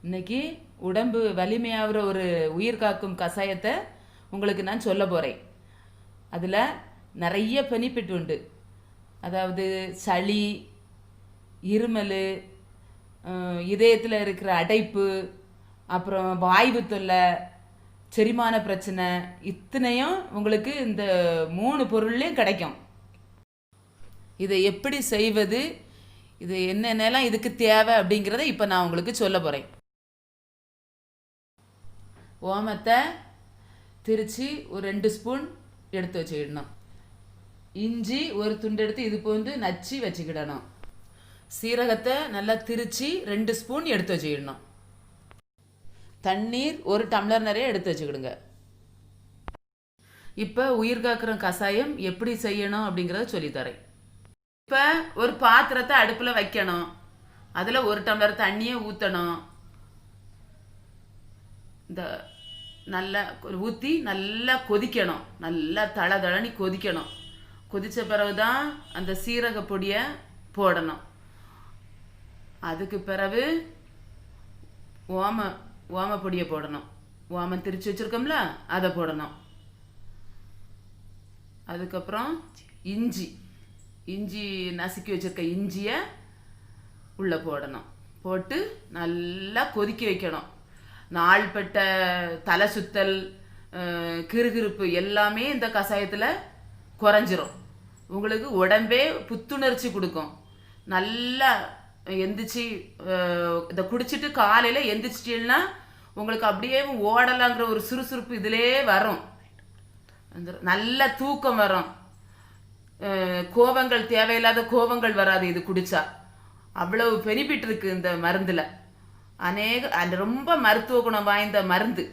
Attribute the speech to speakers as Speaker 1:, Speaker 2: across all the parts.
Speaker 1: இன்னைக்கு உடம்பு வலிமையாகிற ஒரு உயிர் காக்கும் கஷாயத்தை உங்களுக்கு நான் சொல்ல போகிறேன். அதில் நிறைய பெனிஃபிட் உண்டு. அதாவது சளி, இருமல், இதயத்தில் இருக்கிற அடைப்பு, அப்புறம் வாய்வு தொல்லை, செரிமான பிரச்சனை, இத்தனையும் உங்களுக்கு இந்த 3 பொருள்லேயும் கிடைக்கும். இதை எப்படி செய்வது, இது என்னென்னலாம் இதுக்கு தேவை அப்படிங்கிறத இப்போ நான் உங்களுக்கு சொல்ல போகிறேன். ஓமத்தை திரிச்சு ஒரு 2 ஸ்பூன் எடுத்து வச்சுக்கிடணும். இஞ்சி ஒரு துண்டு எடுத்து இது போன்று நச்சு வச்சுக்கிடணும். சீரகத்தை நல்லா திரிச்சு 2 ஸ்பூன் எடுத்து வச்சுக்கிடணும். தண்ணீர் 1 டம்ளர் நிறைய எடுத்து வச்சுக்கிடுங்க. இப்போ உயிர் காக்கிற கஷாயம் எப்படி செய்யணும் அப்படிங்கிறத சொல்லித்தரேன். இப்போ ஒரு பாத்திரத்தை அடுப்பில் வைக்கணும். அதில் 1 டம்ளர் தண்ணியை ஊற்றணும். இந்த நல்லா ஊற்றி நல்லா கொதிக்கணும். நல்லா தளதளனி கொதிக்கணும். கொதித்த பிறகு தான் அந்த சீரக பொடியை போடணும். அதுக்கு பிறகு ஓம பொடியை போடணும். ஓமம் திரிச்சு வச்சுருக்கோம்ல, அதை போடணும். அதுக்கப்புறம் இஞ்சி நசுக்கி வச்சுருக்க இஞ்சியை உள்ளே போடணும். போட்டு நல்லா கொதிக்க வைக்கணும். நாள்பட்ட தலை சுத்தல், கிறுகிறுப்பு எல்லாமே இந்த கஷாயத்தில் குறைஞ்சிரும். உங்களுக்கு உடம்பே புத்துணர்ச்சி கொடுக்கும். நல்லா எந்திரிச்சு இதை குடிச்சிட்டு காலையில் எந்திரிச்சிட்டீங்கன்னா உங்களுக்கு அப்படியே ஓடலாங்கிற ஒரு சுறுசுறுப்பு இதிலே வரும். நல்ல தூக்கம் வரும். கோபங்கள், தேவையில்லாத கோபங்கள் வராது இது குடித்தா. அவ்வளவு பெனிஃபிட் இருக்குது இந்த மருந்தில். அது ரொம்ப மருத்துவ குணம் வாய்ந்த மருந்து.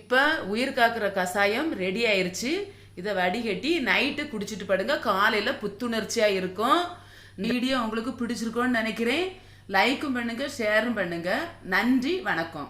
Speaker 1: இப்போ உயிர் காக்கிற கஷாயம் ரெடி ஆயிருச்சு. இதை வடிகட்டி நைட்டு குடிச்சிட்டு படுங்க. காலையில் புத்துணர்ச்சியாக இருக்கும். வீடியோ உங்களுக்கு பிடிச்சிருக்கோன்னு நினைக்கிறேன். லைக்கும் பண்ணுங்கள், ஷேரும் பண்ணுங்கள். நன்றி, வணக்கம்.